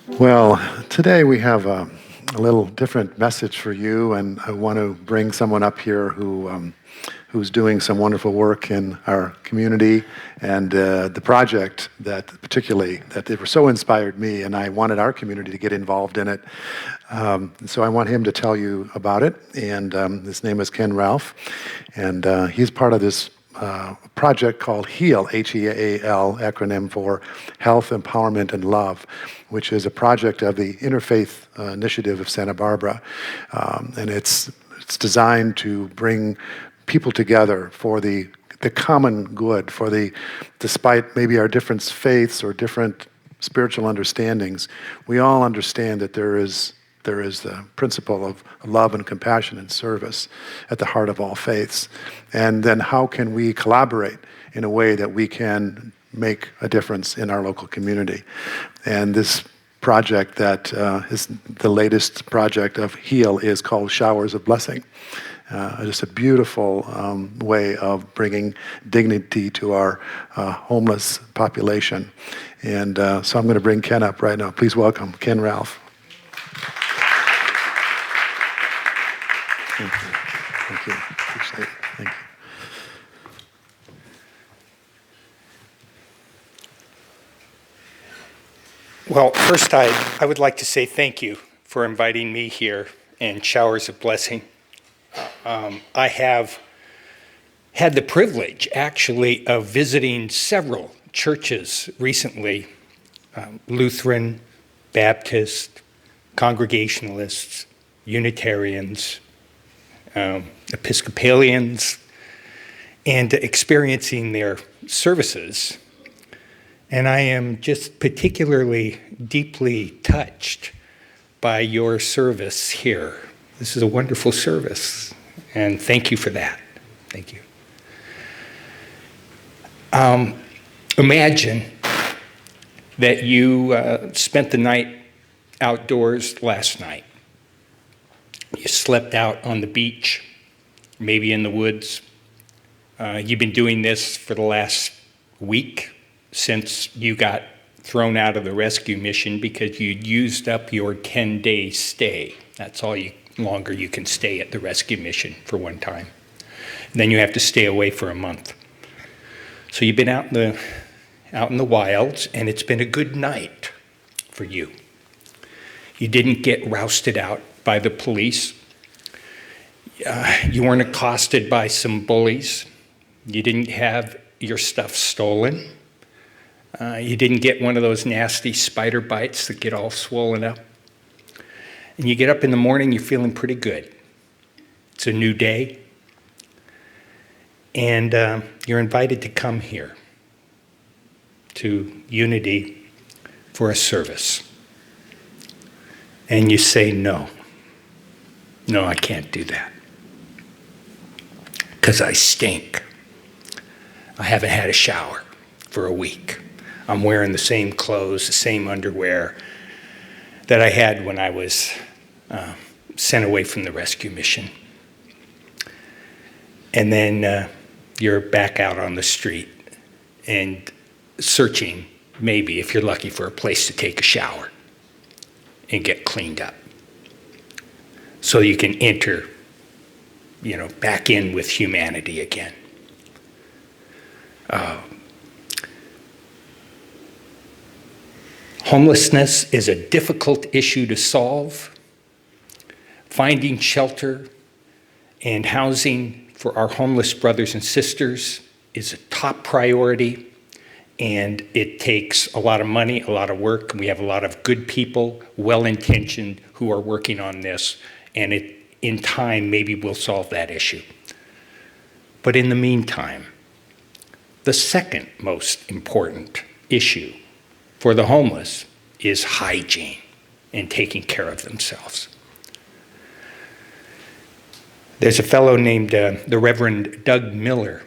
Well, today we have a little different message for you, and I want to bring someone up here who's doing some wonderful work in our community, and the project that particularly that it so inspired me, and I wanted our community to get involved in it. So I want him to tell you about it, and his name is Ken Ralph, and he's part of this project called HEAL, H-E-A-L, acronym for Health, Empowerment, and Love, which is a project of the Interfaith Initiative of Santa Barbara. And it's designed to bring people together for the common good, despite maybe our different faiths or different spiritual understandings, we all understand that there is the principle of love and compassion and service at the heart of all faiths. And then how can we collaborate in a way that we can make a difference in our local community? And this project that is the latest project of HEAL is called Showers of Blessing. Just a beautiful way of bringing dignity to our homeless population. And so I'm going to bring Ken up right now. Please welcome Ken Ralph. Thank you. Thank you. Appreciate it. Thank you. Well, first I would like to say thank you for inviting me here and Showers of Blessing. I have had the privilege, actually, of visiting several churches recently, Lutheran, Baptist, Congregationalists, Unitarians, Episcopalians, and experiencing their services. And I am just particularly deeply touched by your service here. This is a wonderful service, and thank you for that. Thank you. Imagine that you spent the night outdoors last night. You slept out on the beach, maybe in the woods. You've been doing this for the last week since you got thrown out of the rescue mission because you'd used up your 10-day stay. That's all longer you can stay at the rescue mission for one time. And then you have to stay away for a month. So you've been out in the wilds, and it's been a good night for you. You didn't get rousted out by the police. You weren't accosted by some bullies. You didn't have your stuff stolen. You didn't get one of those nasty spider bites that get all swollen up. And you get up in the morning, you're feeling pretty good. It's a new day. And you're invited to come here to Unity for a service. And you say, no, I can't do that. Because I stink. I haven't had a shower for a week. I'm wearing the same clothes, the same underwear that I had when I was sent away from the rescue mission. And then you're back out on the street and searching, maybe, if you're lucky, for a place to take a shower and get cleaned up so you can enter, back in with humanity again. Homelessness is a difficult issue to solve. Finding shelter and housing for our homeless brothers and sisters is a top priority, and it takes a lot of money, a lot of work. We have a lot of good people, well-intentioned, who are working on this, and in time, maybe we'll solve that issue. But in the meantime, the second most important issue for the homeless is hygiene and taking care of themselves. There's a fellow named the Reverend Doug Miller,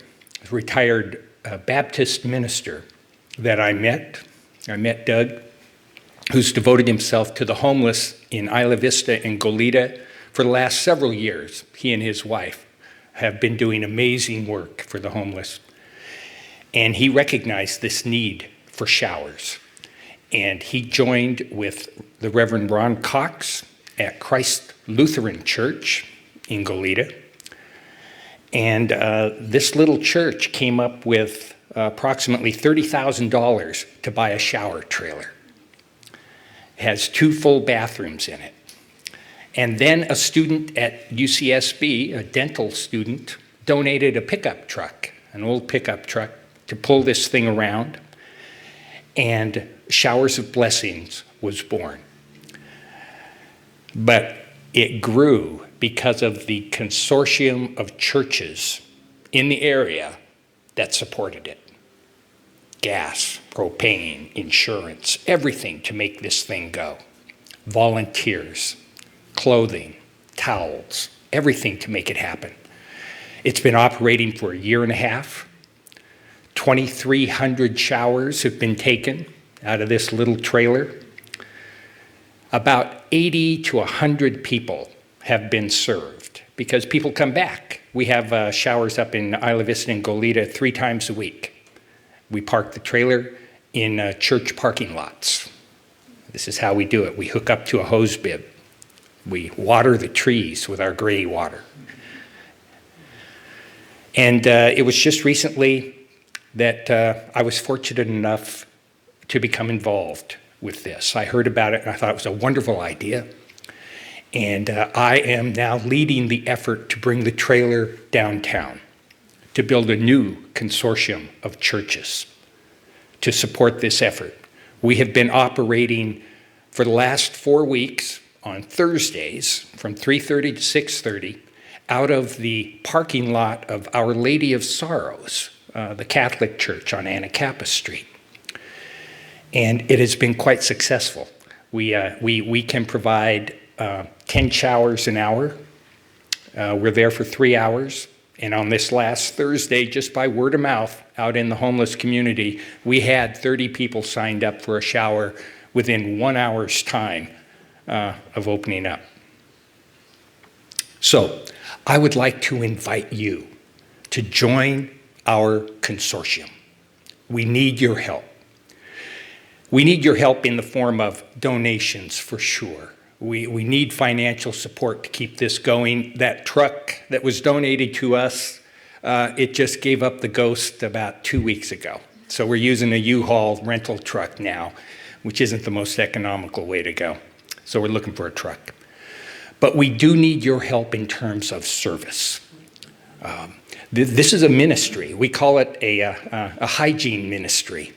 a retired Baptist minister that I met. I met Doug, who's devoted himself to the homeless in Isla Vista and Goleta for the last several years. He and his wife have been doing amazing work for the homeless. And he recognized this need for showers. And he joined with the Reverend Ron Cox at Christ Lutheran Church in Goleta. And this little church came up with approximately $30,000 to buy a shower trailer. It has 2 full bathrooms in it. And then a student at UCSB, a dental student, donated a pickup truck, an old pickup truck, to pull this thing around. And Showers of Blessings was born. But it grew because of the consortium of churches in the area that supported it. Gas, propane, insurance, everything to make this thing go. Volunteers, clothing, towels, everything to make it happen. It's been operating for a year and a half. 2,300 showers have been taken out of this little trailer. About 80 to 100 people have been served because people come back. We have showers up in Isla Vista and Goleta 3 times a week. We park the trailer in church parking lots. This is how we do it. We hook up to a hose bib. We water the trees with our gray water. And it was just recently that I was fortunate enough to become involved with this. I heard about it and I thought it was a wonderful idea. And I am now leading the effort to bring the trailer downtown, to build a new consortium of churches to support this effort. We have been operating for the last 4 weeks on Thursdays from 3:30 to 6:30 out of the parking lot of Our Lady of Sorrows, the Catholic Church on Anacapa Street. And it has been quite successful. We can provide 10 showers an hour. We're there for 3 hours. And on this last Thursday, just by word of mouth out in the homeless community, we had 30 people signed up for a shower within 1 hour's time of opening up. So I would like to invite you to join our consortium. We need your help. We need your help in the form of donations for sure. We need financial support to keep this going. That truck that was donated to us, it just gave up the ghost about 2 weeks ago. So we're using a U-Haul rental truck now, which isn't the most economical way to go. So we're looking for a truck. But we do need your help in terms of service. This is a ministry. We call it a hygiene ministry.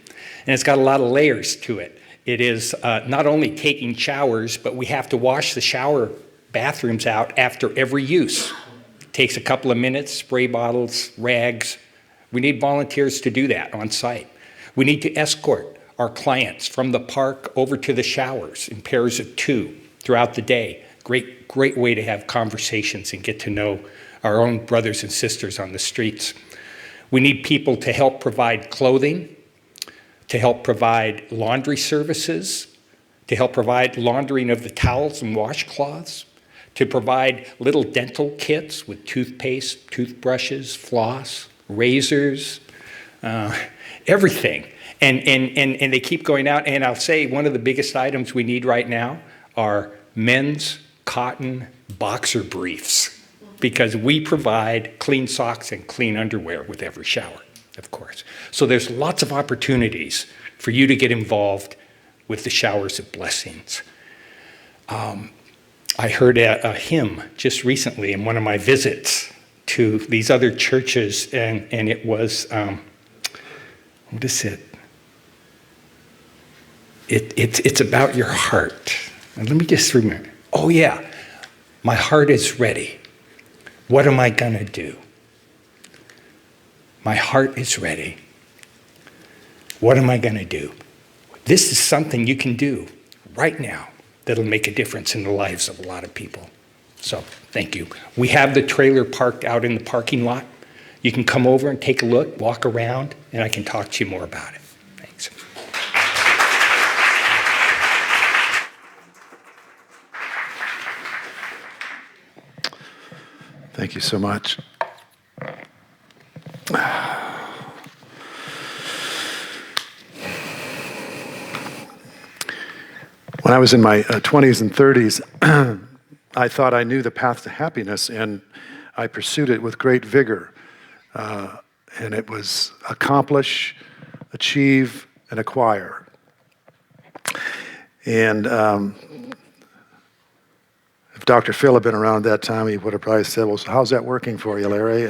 And it's got a lot of layers to it. It is not only taking showers, but we have to wash the shower bathrooms out after every use. It takes a couple of minutes, spray bottles, rags. We need volunteers to do that on site. We need to escort our clients from the park over to the showers in pairs of 2 throughout the day. Great way to have conversations and get to know our own brothers and sisters on the streets. We need people to help provide clothing, to help provide laundry services, to help provide laundering of the towels and washcloths, to provide little dental kits with toothpaste, toothbrushes, floss, razors, everything. And they keep going out. And I'll say one of the biggest items we need right now are men's cotton boxer briefs, because we provide clean socks and clean underwear with every shower, of course. So there's lots of opportunities for you to get involved with the Showers of Blessings. I heard a hymn just recently in one of my visits to these other churches, and it was, what is it? It's about your heart. And let me just remember. Oh yeah, my heart is ready. What am I gonna do? My heart is ready. What am I gonna do? This is something you can do right now that'll make a difference in the lives of a lot of people. So, thank you. We have the trailer parked out in the parking lot. You can come over and take a look, walk around, and I can talk to you more about it. Thanks. Thank you so much. When I was in my 20s and 30s, I thought I knew the path to happiness, and I pursued it with great vigor. And it was accomplish, achieve, and acquire. And if Dr. Phil had been around at that time, he would have probably said, well, so how's that working for you, Larry?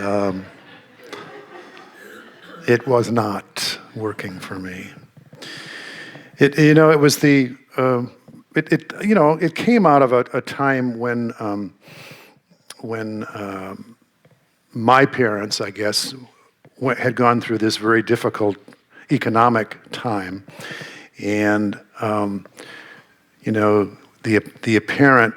It was not working for me. It was the, it came out of a time when my parents, I guess, had gone through this very difficult economic time, and the apparent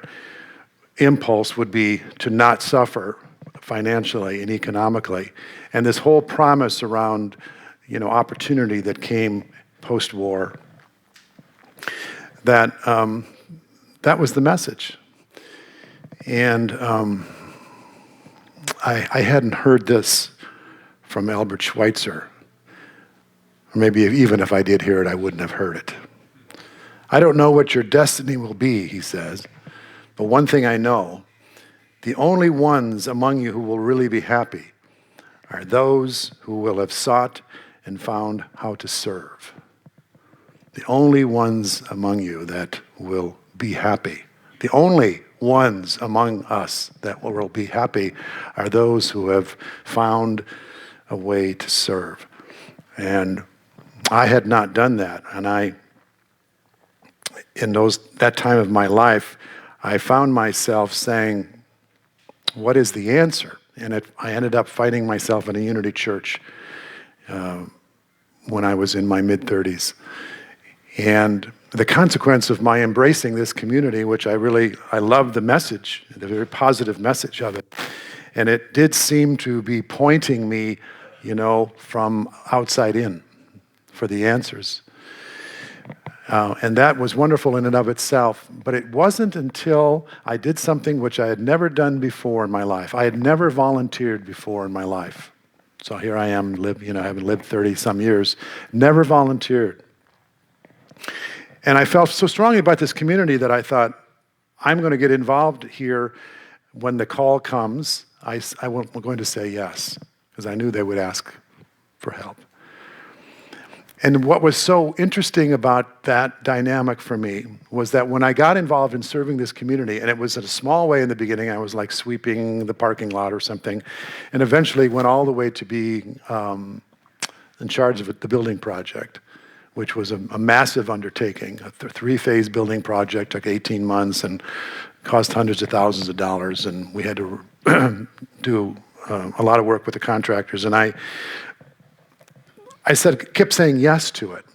impulse would be to not suffer financially and economically, and this whole promise around opportunity that came post-war. That was the message, and I hadn't heard this from Albert Schweitzer. Or maybe even if I did hear it, I wouldn't have heard it. I don't know what your destiny will be, he says, but one thing I know, the only ones among you who will really be happy are those who will have sought and found how to serve. The only ones among you that will be happy, the only ones among us that will be happy are those who have found a way to serve. And I had not done that. And that time of my life, I found myself saying, what is the answer? And I ended up finding myself in a Unity church when I was in my mid-30s. And the consequence of my embracing this community, which I love the message, the very positive message of it, and it did seem to be pointing me, from outside in for the answers. And that was wonderful in and of itself, but it wasn't until I did something which I had never done before in my life. I had never volunteered before in my life. So here I am, having lived 30-some years, never volunteered. And I felt so strongly about this community that I thought, I'm going to get involved here when the call comes. I'm going to say yes, because I knew they would ask for help. And what was so interesting about that dynamic for me was that when I got involved in serving this community, and it was in a small way in the beginning, I was like sweeping the parking lot or something, and eventually went all the way to being in charge of the building project, which was a massive undertaking. A three-phase building project, took 18 months and cost hundreds of thousands of dollars, and we had to do a lot of work with the contractors. And I kept saying yes to it.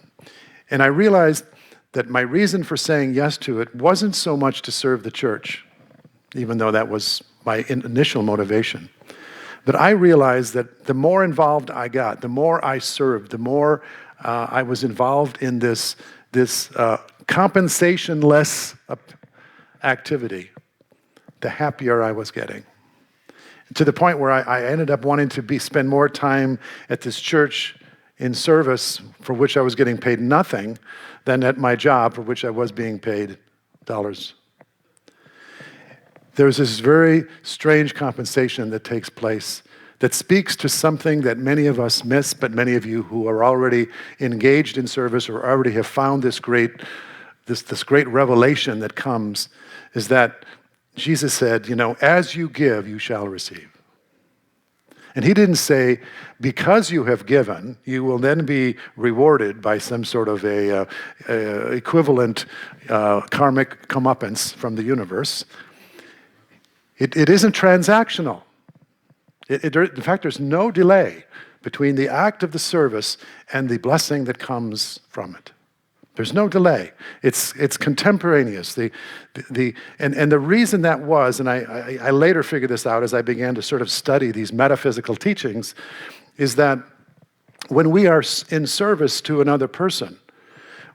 And I realized that my reason for saying yes to it wasn't so much to serve the church, even though that was my initial motivation. But I realized that the more involved I got, the more I served, the more I was involved in this compensation-less activity, the happier I was getting. To the point where I ended up wanting to spend more time at this church in service for which I was getting paid nothing than at my job for which I was being paid dollars. There's this very strange compensation that takes place that speaks to something that many of us miss, but many of you who are already engaged in service or already have found this great revelation that comes, is that Jesus said, as you give, you shall receive. And he didn't say, because you have given, you will then be rewarded by some sort of a equivalent karmic comeuppance from the universe. It isn't transactional. In fact, there's no delay between the act of the service and the blessing that comes from it. There's no delay. It's contemporaneous. And the reason that was, and I later figured this out as I began to sort of study these metaphysical teachings, is that when we are in service to another person,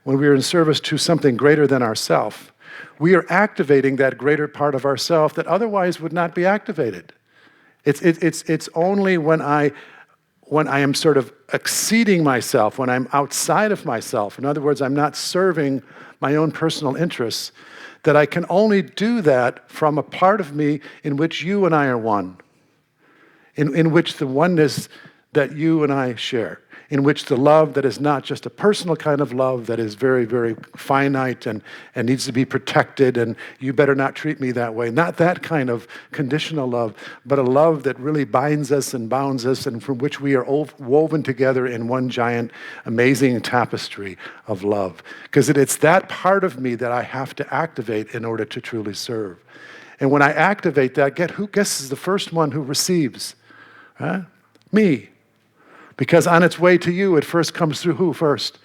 when we are in service to something greater than ourself, we are activating that greater part of ourself that otherwise would not be activated. It's only when I when I am sort of exceeding myself, when I'm outside of myself, in other words, I'm not serving my own personal interests, that I can only do that from a part of me in which you and I are one, in which the oneness that you and I share, in which the love that is not just a personal kind of love that is very, very finite and needs to be protected and you better not treat me that way. Not that kind of conditional love, but a love that really binds us and bounds us and from which we are woven together in one giant, amazing tapestry of love. Because it's that part of me that I have to activate in order to truly serve. And when I activate that, guess is the first one who receives? Huh? Me. Because on its way to you, it first comes through who first?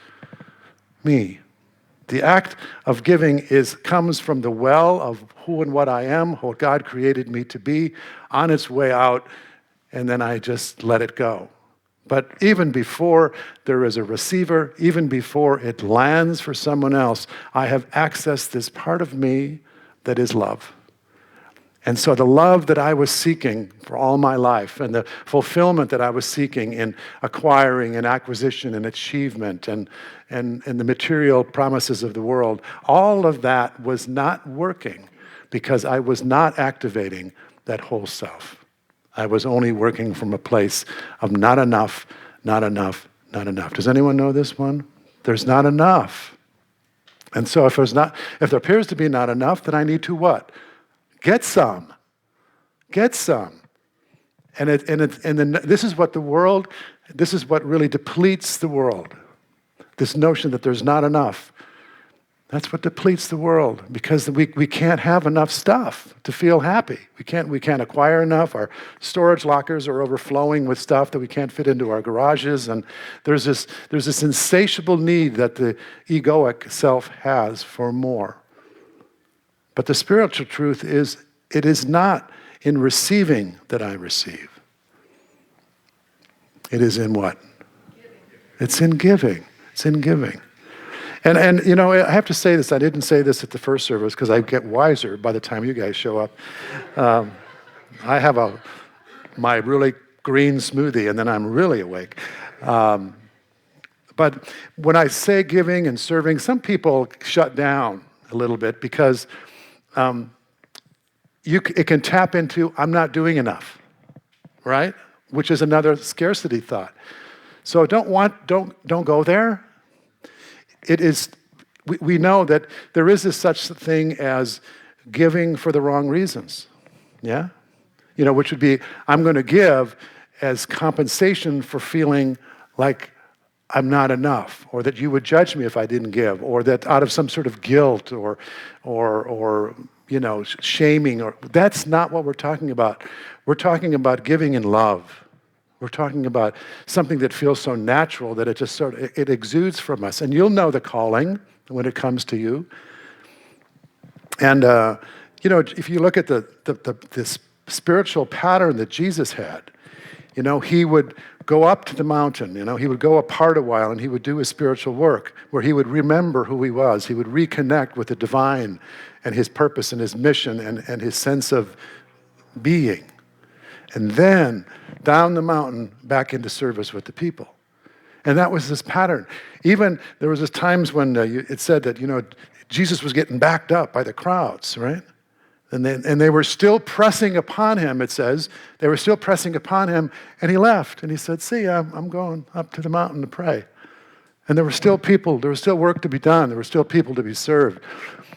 Me. The act of giving comes from the well of who and what I am, what God created me to be, on its way out, and then I just let it go. But even before there is a receiver, even before it lands for someone else, I have accessed this part of me that is love. And so the love that I was seeking for all my life and the fulfillment that I was seeking in acquiring and acquisition and achievement and the material promises of the world, all of that was not working because I was not activating that whole self. I was only working from a place of not enough, not enough, not enough. Does anyone know this one? There's not enough. And so if there appears to be not enough, then I need to what? Get some. Get some. And then this is what really depletes the world. This notion that there's not enough. That's what depletes the world because we can't have enough stuff to feel happy. We can't acquire enough. Our storage lockers are overflowing with stuff that we can't fit into our garages. And there's this insatiable need that the egoic self has for more. But the spiritual truth is, it is not in receiving that I receive. It is in what? Giving. It's in giving. It's in giving. And I have to say this. I didn't say this at the first service because I get wiser by the time you guys show up. I have my really green smoothie, and then I'm really awake. But when I say giving and serving, some people shut down a little bit because it can tap into, I'm not doing enough, right? Which is another scarcity thought. So don't go there. It is, we know that there is this such thing as giving for the wrong reasons, yeah? Which would be, I'm going to give as compensation for feeling like I'm not enough, or that you would judge me if I didn't give, or that out of some sort of guilt or shaming, or that's not what we're talking about. We're talking about giving in love. We're talking about something that feels so natural that it just it exudes from us. And you'll know the calling when it comes to you. And if you look at this spiritual pattern that Jesus had, he would go up to the mountain, he would go apart a while and he would do his spiritual work where he would remember who he was. He would reconnect with the divine and his purpose and his mission and his sense of being. And then down the mountain back into service with the people. And that was this pattern. Even there was this times when it said that, Jesus was getting backed up by the crowds, right? And they were still pressing upon him, it says. They were still pressing upon him, and he left. And he said, see, I'm going up to the mountain to pray. And there were still people, there was still work to be done. There were still people to be served.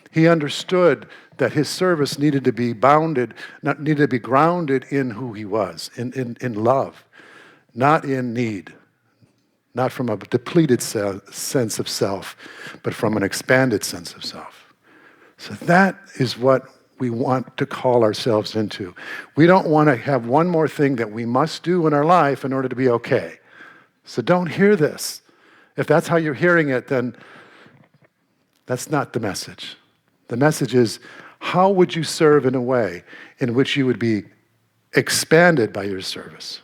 He understood that his service needed to be grounded in who he was, in love, not in need, not from a depleted sense of self, but from an expanded sense of self. So that is what we want to call ourselves into. We don't want to have one more thing that we must do in our life in order to be okay. So don't hear this. If that's how you're hearing it, then that's not the message. The message is, how would you serve in a way in which you would be expanded by your service,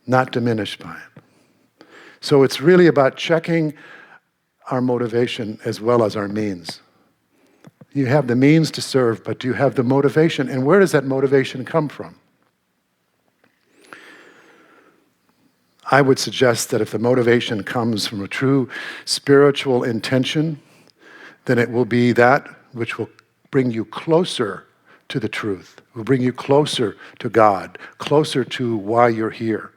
not diminished by it? So it's really about checking our motivation as well as our means. You have the means to serve, but do you have the motivation? And where does that motivation come from? I would suggest that if the motivation comes from a true spiritual intention, then it will be that which will bring you closer to the truth, will bring you closer to God, closer to why you're here.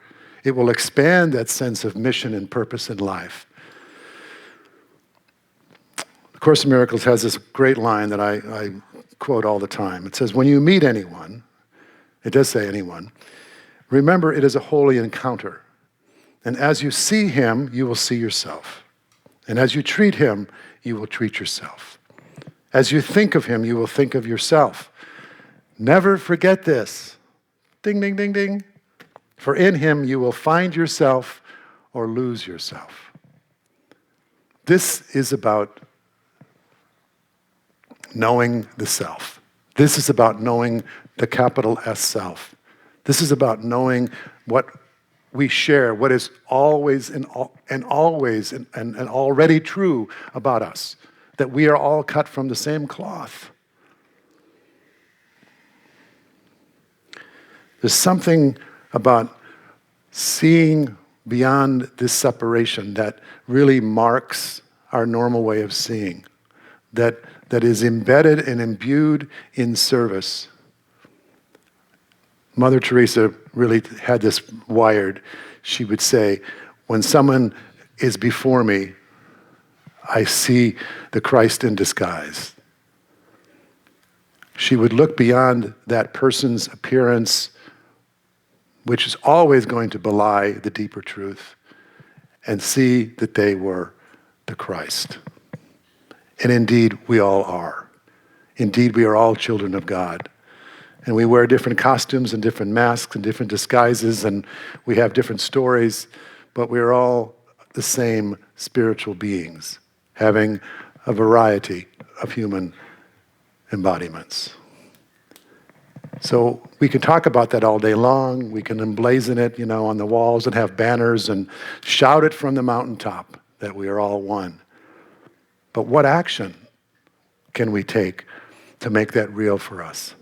It will expand that sense of mission and purpose in life. The Course in Miracles has this great line that I quote all the time. It says, when you meet anyone, it does say anyone, remember it is a holy encounter. And as you see him, you will see yourself. And as you treat him, you will treat yourself. As you think of him, you will think of yourself. Never forget this. Ding, ding, ding, ding. For in him you will find yourself or lose yourself. This is about knowing the self. This is about knowing the capital S self. This is about knowing what we share, what is always and already true about us, that we are all cut from the same cloth. There's something about seeing beyond this separation that really marks our normal way of seeing, that is embedded and imbued in service. Mother Teresa really had this wired. She would say, when someone is before me, I see the Christ in disguise. She would look beyond that person's appearance, which is always going to belie the deeper truth, and see that they were the Christ. And indeed, we all are. Indeed, we are all children of God. And we wear different costumes and different masks and different disguises, and we have different stories, but we're all the same spiritual beings, having a variety of human embodiments. So we can talk about that all day long. We can emblazon it, on the walls and have banners and shout it from the mountaintop that we are all one. But what action can we take to make that real for us?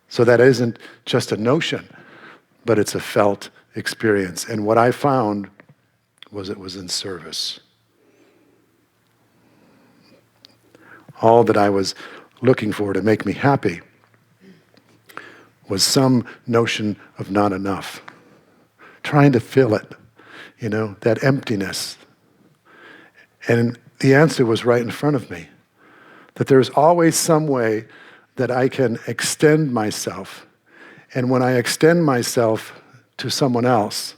So that isn't just a notion, but it's a felt experience. And what I found was it was in service. All that I was looking for to make me happy was some notion of not enough, trying to fill it, that emptiness. And the answer was right in front of me, that there's always some way that I can extend myself. And when I extend myself to someone else,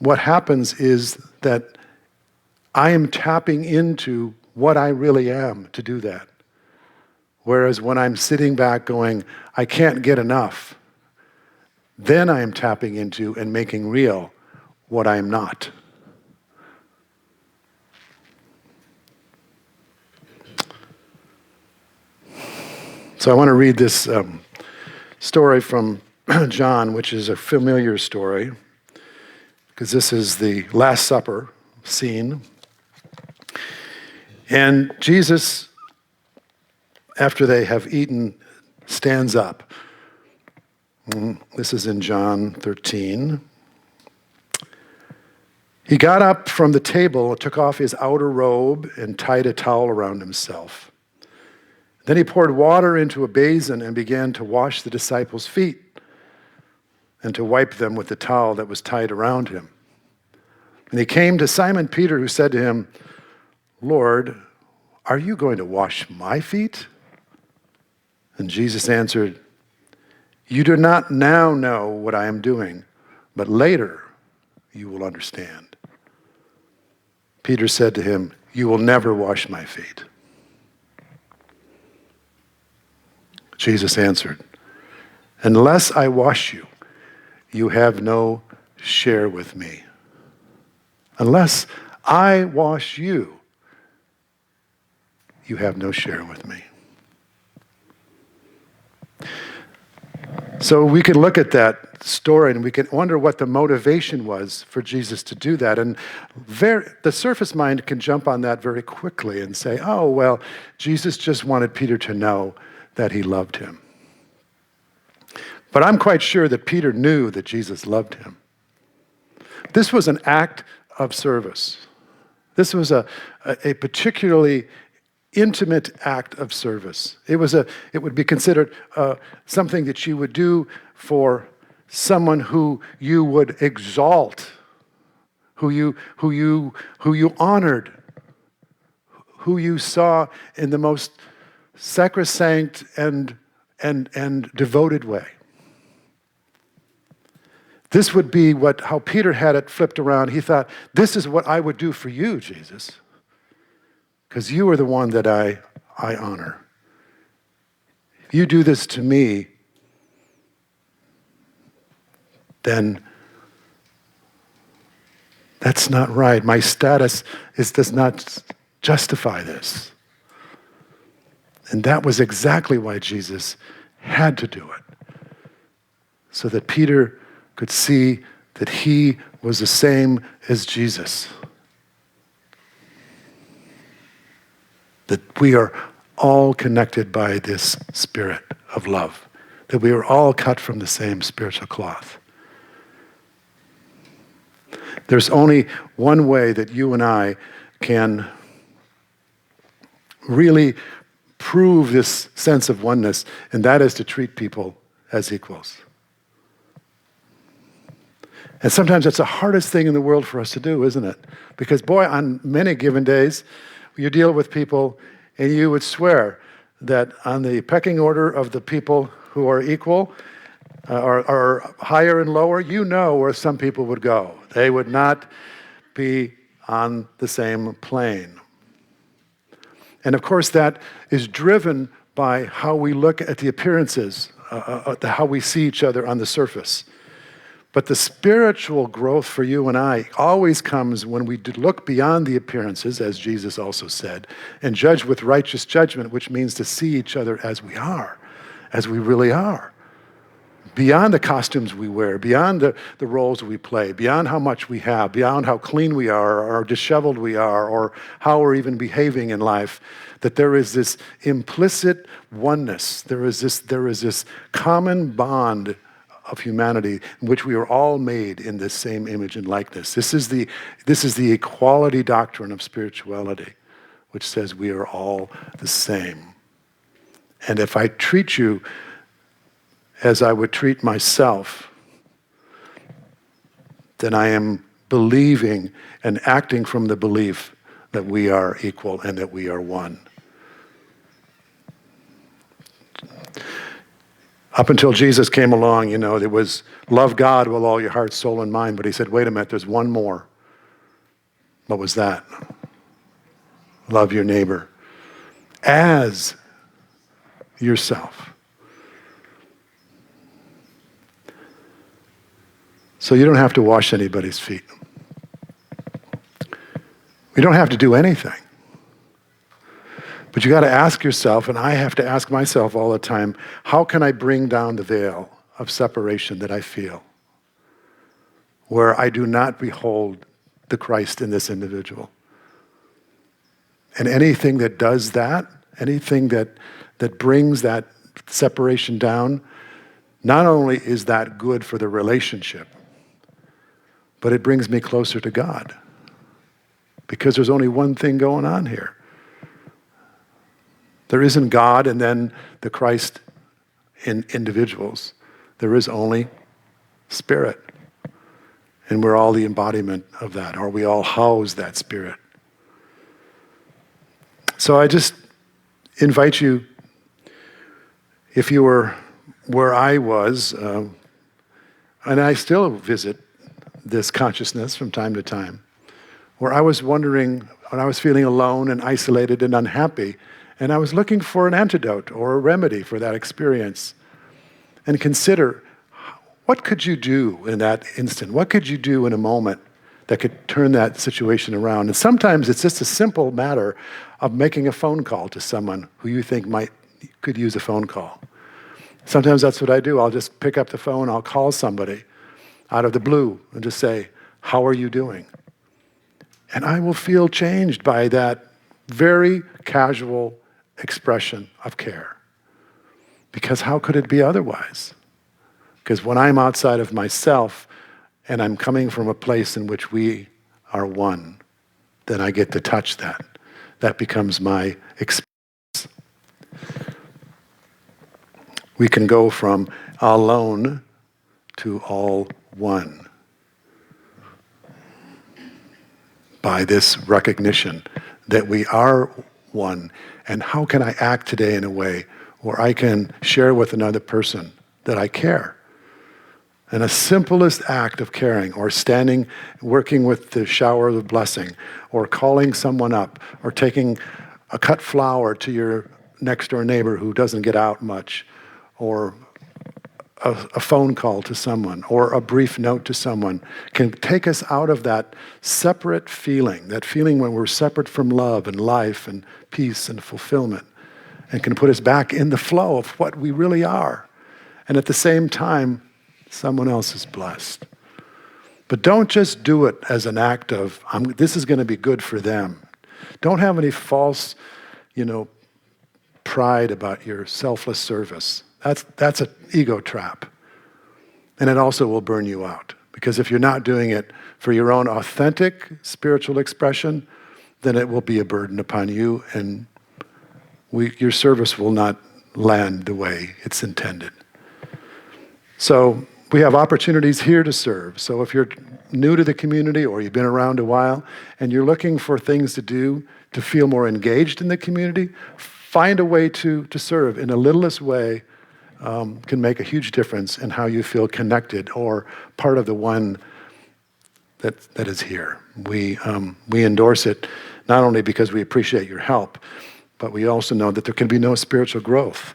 what happens is that I am tapping into what I really am to do that. Whereas when I'm sitting back going, I can't get enough, then I am tapping into and making real what I am not. So I want to read this story from John, which is a familiar story, because this is the Last Supper scene. And Jesus, after they have eaten, stands up. This is in John 13. He got up from the table, took off his outer robe, and tied a towel around himself. Then he poured water into a basin and began to wash the disciples' feet and to wipe them with the towel that was tied around him. And he came to Simon Peter, who said to him, Lord, are you going to wash my feet? And Jesus answered, you do not now know what I am doing, but later you will understand. Peter said to him, you will never wash my feet. Jesus answered, unless I wash you, you have no share with me. Unless I wash you, you have no share with me. So we could look at that story and we can wonder what the motivation was for Jesus to do that. And the surface mind can jump on that very quickly and say, oh, well, Jesus just wanted Peter to know that he loved him. But I'm quite sure that Peter knew that Jesus loved him. This was an act of service. This was a particularly intimate act of service. It would be considered something that you would do for someone who you would exalt, who you honored, who you saw in the most sacrosanct and devoted way. This would be how Peter had it flipped around. He thought, this is what I would do for you, Jesus, because you are the one that I honor. If you do this to me, then that's not right. My status does not justify this. And that was exactly why Jesus had to do it, so that Peter could see that he was the same as Jesus. That we are all connected by this spirit of love. That we are all cut from the same spiritual cloth. There's only one way that you and I can really prove this sense of oneness, and that is to treat people as equals. And sometimes that's the hardest thing in the world for us to do, isn't it? Because, boy, on many given days, you deal with people and you would swear that on the pecking order of the people who are equal, or higher and lower, you know where some people would go. They would not be on the same plane. And of course, that is driven by how we look at the appearances, how we see each other on the surface. But the spiritual growth for you and I always comes when we look beyond the appearances, as Jesus also said, and judge with righteous judgment, which means to see each other as we are, as we really are. Beyond the costumes we wear, beyond the roles we play, beyond how much we have, beyond how clean we are or disheveled we are or how we're even behaving in life, that there is this implicit oneness. There is this common bond of humanity in which we are all made in this same image and likeness. This is the equality doctrine of spirituality, which says we are all the same. And if I treat you as I would treat myself, then I am believing and acting from the belief that we are equal and that we are one. Up until Jesus came along, there was love God with all your heart, soul, and mind. But he said, wait a minute, there's one more. What was that? Love your neighbor as yourself. So you don't have to wash anybody's feet. We don't have to do anything. But you got to ask yourself, and I have to ask myself all the time, how can I bring down the veil of separation that I feel, where I do not behold the Christ in this individual? And anything that does that, anything that brings that separation down, not only is that good for the relationship, but it brings me closer to God. Because there's only one thing going on here. There isn't God and then the Christ in individuals. There is only Spirit. And we're all the embodiment of that, or we all house that Spirit. So I just invite you, if you were where I was, and I still visit this consciousness from time to time, where I was wondering, when I was feeling alone and isolated and unhappy, and I was looking for an antidote or a remedy for that experience, and consider, what could you do in that instant? What could you do in a moment that could turn that situation around? And sometimes it's just a simple matter of making a phone call to someone who you think could use a phone call. Sometimes that's what I do. I'll just pick up the phone, I'll call somebody out of the blue and just say, how are you doing? And I will feel changed by that very casual expression of care. Because how could it be otherwise? Because when I'm outside of myself and I'm coming from a place in which we are one, then I get to touch that. That becomes my experience. We can go from alone to all one by this recognition that we are one. And how can I act today in a way where I can share with another person that I care? And the simplest act of caring, or standing, working with the shower of blessing, or calling someone up, or taking a cut flower to your next door neighbor who doesn't get out much, or a phone call to someone, or a brief note to someone, can take us out of that separate feeling, that feeling when we're separate from love and life and peace and fulfillment, and can put us back in the flow of what we really are. And at the same time, someone else is blessed. But don't just do it as an act of, this is going to be good for them. Don't have any false, pride about your selfless service. That's an ego trap. And it also will burn you out. Because if you're not doing it for your own authentic spiritual expression, then it will be a burden upon you, and your service will not land the way it's intended. So we have opportunities here to serve. So if you're new to the community or you've been around a while and you're looking for things to do to feel more engaged in the community, find a way to serve in a littlest way. Can make a huge difference in how you feel connected or part of the one that is here. We endorse it not only because we appreciate your help, but we also know that there can be no spiritual growth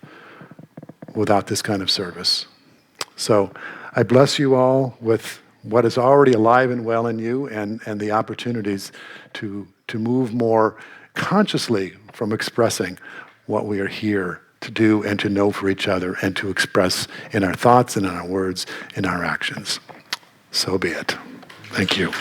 without this kind of service. So I bless you all with what is already alive and well in you, and the opportunities to move more consciously from expressing what we are here to do and to know for each other and to express in our thoughts and in our words, in our actions. So be it. Thank you.